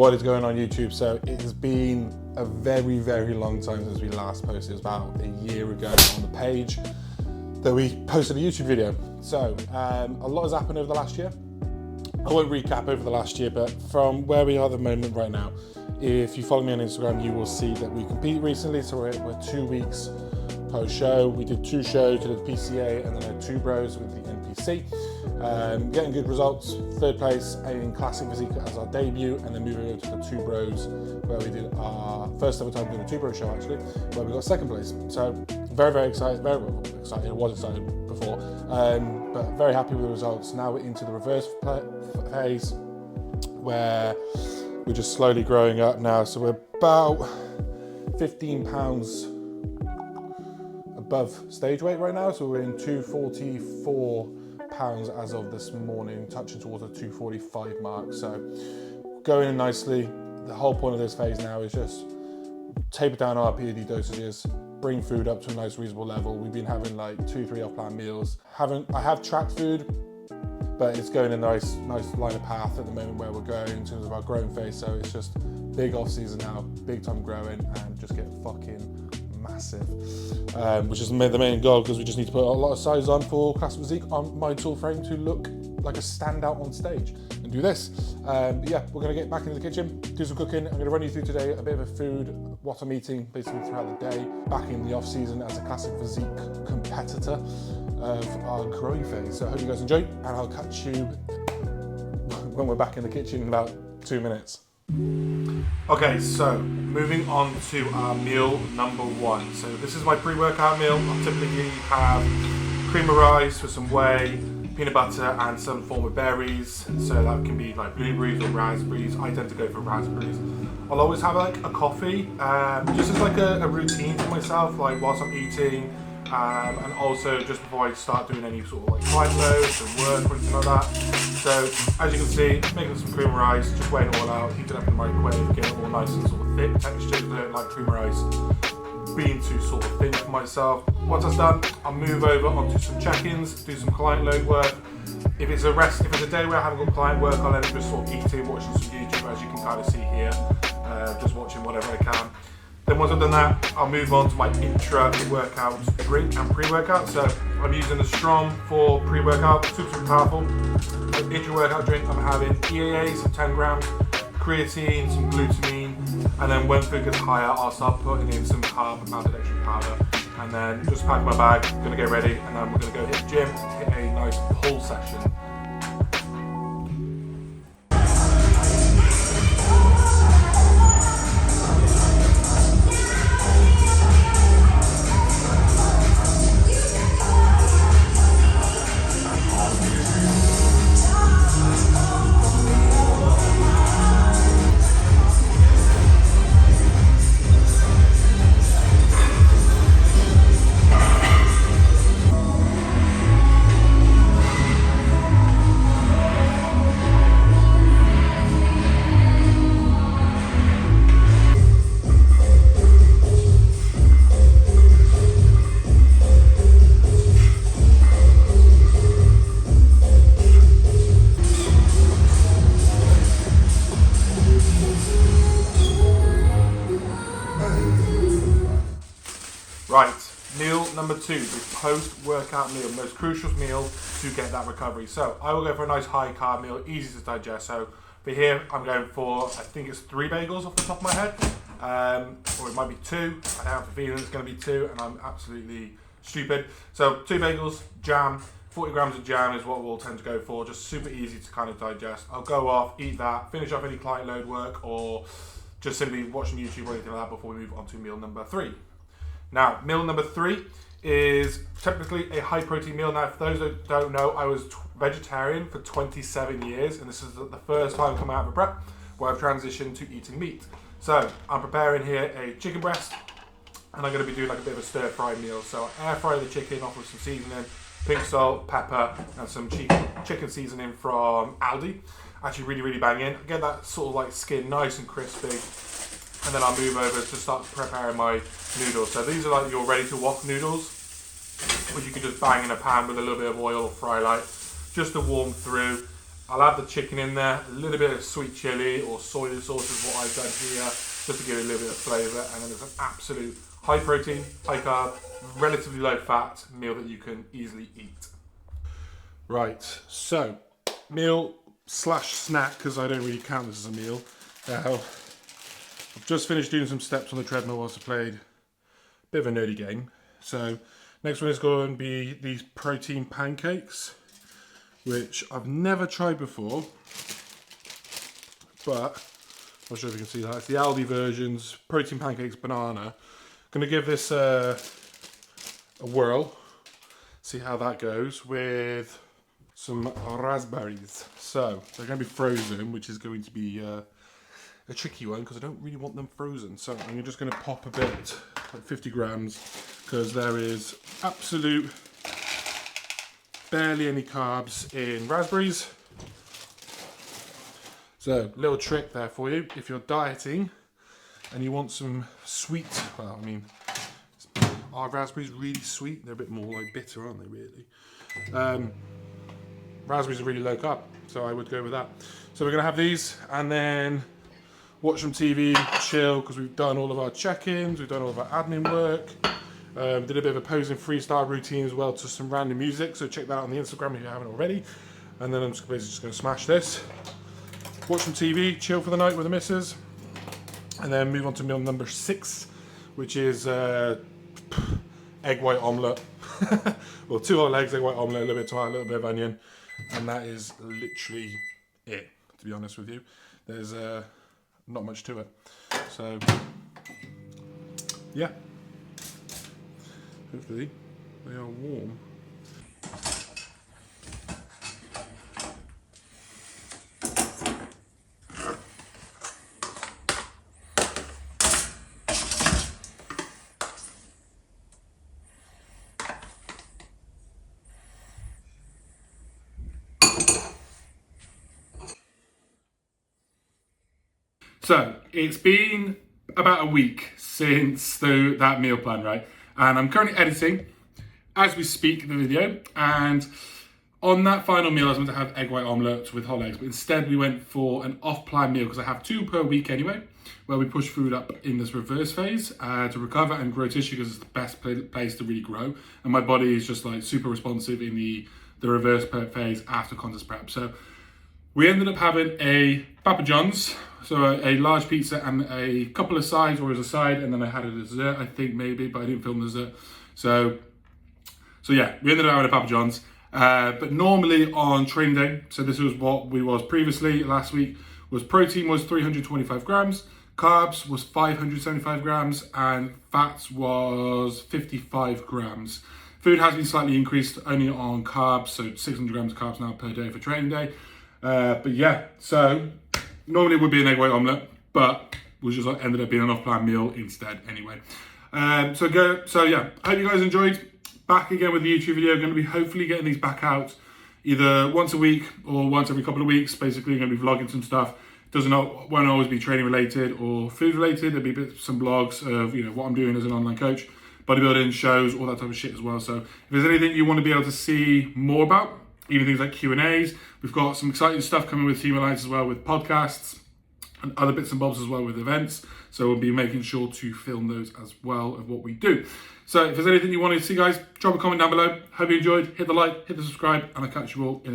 what is going on YouTube. So it has been a very, very long time since we last posted. It was about a year ago on the page that we posted a YouTube video. So a lot has happened over the last year. I won't recap over the last year, but from where we are at the moment right now, if you follow me on Instagram, you will see that we competed recently. So we're 2 weeks post-show. We did 2 shows, we did the PCA and then had 2 bros with the NPC. Getting good results, 3rd place in Classic Physique as our debut, and then moving over to the 2 bros where we did our first ever time doing a 2 bro show actually, where we got 2nd place. So very, very excited, I was excited before, but very happy with the results. Now we're into the reverse phase where we're just slowly growing up now. So we're about 15 pounds above stage weight right now. So we're in 244 pounds as of this morning, touching towards the 245 mark. So going in nicely. The whole point of this phase now is just taper down our PED dosages, bring food up to a nice reasonable level. We've been having like 2-3 off-plan meals. I have tracked food, but it's going in a nice line of path at the moment where we're going in terms of our growing phase. So it's just big off season now, big time growing, and just get fucking massive, which is the main goal, because we just need to put a lot of size on for Classic Physique on my tool frame to look like a standout on stage and do this. Yeah, we're gonna get back into the kitchen, do some cooking. I'm gonna run you through today a bit of a food, what I'm eating basically throughout the day, back in the off season as a Classic Physique competitor of our growing phase. So I hope you guys enjoy, and I'll catch you when we're back in the kitchen in about 2 minutes. Okay, so moving on to our meal number 1. So this is my pre-workout meal. I typically have cream of rice with some whey, peanut butter and some form of berries. So that can be like blueberries or raspberries. I tend to go for raspberries. I'll always have like a coffee, just as like a routine for myself, like whilst I'm eating. And also just before I start doing any sort of like climb loads or work or anything like that. So as you can see, making some cream of rice, just weighing it all out, heat it up in the microwave, get it all nice and sort of thick texture. I don't like cream of rice being too sort of thin for myself. Once that's done, I'll move over onto some check-ins, do some client load work. If it's a day where I haven't got client work, I'll end up just sort of eating, watching some YouTube, as you can kind of see here, just watching whatever I can. Then once I've done that, I'll move on to my intra-workout drink and pre-workout. So I'm using the Strong for pre-workout, super powerful. The intra-workout drink, I'm having EAAs of 10 grams, creatine, some glutamine, and then when food gets higher, I'll start putting in some carb and maltodextrin powder. And then just pack my bag, gonna get ready, and then we're gonna go hit the gym, hit a nice pull session. Right, meal number 2, the post-workout meal, most crucial meal to get that recovery. So I will go for a nice high carb meal, easy to digest. So for here, I'm going for, I think it's 3 bagels off the top of my head, or it might be 2. I have a feeling it's going to be 2, and I'm absolutely stupid. So 2 bagels, jam, 40 grams of jam is what we'll tend to go for, just super easy to kind of digest. I'll go off, eat that, finish off any client load work, or just simply watching YouTube or anything like that before we move on to meal number 3. Now, meal number 3 is technically a high protein meal. Now, for those that don't know, I was vegetarian for 27 years, and this is the first time coming out of a prep where I've transitioned to eating meat. So I'm preparing here a chicken breast, and I'm going to be doing like a bit of a stir fry meal. So I air fry the chicken off with some seasoning, pink salt, pepper, and some chicken seasoning from Aldi. Actually really, really banging. Get that sort of like skin nice and crispy. And then I'll move over to start preparing my noodles. So these are like your ready to wok noodles, which you can just bang in a pan with a little bit of oil or fry light, just to warm through. I'll have the chicken in there, a little bit of sweet chili or soy sauce is what I've done here, just to give it a little bit of flavour, and then it's an absolute high protein, high carb, relatively low fat meal that you can easily eat. Right, so meal slash snack, because I don't really count this as a meal. I've just finished doing some steps on the treadmill whilst I played a bit of a nerdy game. So next one is going to be these protein pancakes, which I've never tried before, but I'm not sure if you can see that. It's the Aldi versions, protein pancakes, banana. Going to give this a whirl, see how that goes with some raspberries. So they're going to be frozen, which is going to be a tricky one because I don't really want them frozen. So I'm just going to pop a bit, like 50 grams, because there is absolute barely any carbs in raspberries. So little trick there for you if you're dieting and you want some sweet, well, I mean, are raspberries really sweet? They're a bit more like bitter, aren't they, really? Raspberries are really low carb, so I would go with that. So we're gonna have these and then watch some TV, chill, because we've done all of our check-ins, we've done all of our admin work. Did a bit of a posing freestyle routine as well to some random music, so check that out on the Instagram if you haven't already. And then I'm basically just gonna smash this, watch some TV, chill for the night with the missus, and then move on to meal number 6, which is egg white omelette. Well, 2 whole eggs, egg white omelette, a little bit of tomato, a little bit of onion, and that is literally it, to be honest with you. There's not much to it. So, yeah. Hopefully, they are warm. So, it's been about a week since that meal plan, right? And I'm currently editing, as we speak, the video. And on that final meal, I was meant to have egg white omelette with whole eggs. But instead, we went for an off-plan meal, because I have 2 per week anyway, where we push food up in this reverse phase to recover and grow tissue, because it's the best place to really grow. And my body is just like super responsive in the reverse phase after contest prep. So we ended up having a Papa John's, so a large pizza and a couple of sides, or as a side, and then I had a dessert, I think maybe, but I didn't film the dessert. So yeah, we ended up having a Papa John's. But normally on training day, so this was what we was previously last week, was protein was 325 grams, carbs was 575 grams, and fats was 55 grams. Food has been slightly increased only on carbs, so 600 grams of carbs now per day for training day. But yeah, so normally it would be an egg white omelette, but we just ended up being an off-plan meal instead anyway. So yeah, I hope you guys enjoyed. Back again with the YouTube video. I'm going to be hopefully getting these back out either once a week or once every couple of weeks. Basically, I'm going to be vlogging some stuff. Won't always be training related or food related. There'll be some vlogs of what I'm doing as an online coach, bodybuilding, shows, all that type of shit as well. So if there's anything you want to be able to see more about, even things like Q&As, we've got some exciting stuff coming with Team Alliance as well, with podcasts and other bits and bobs as well with events. So we'll be making sure to film those as well of what we do. So if there's anything you want to see, guys, drop a comment down below. Hope you enjoyed. Hit the like, hit the subscribe, and I'll catch you all in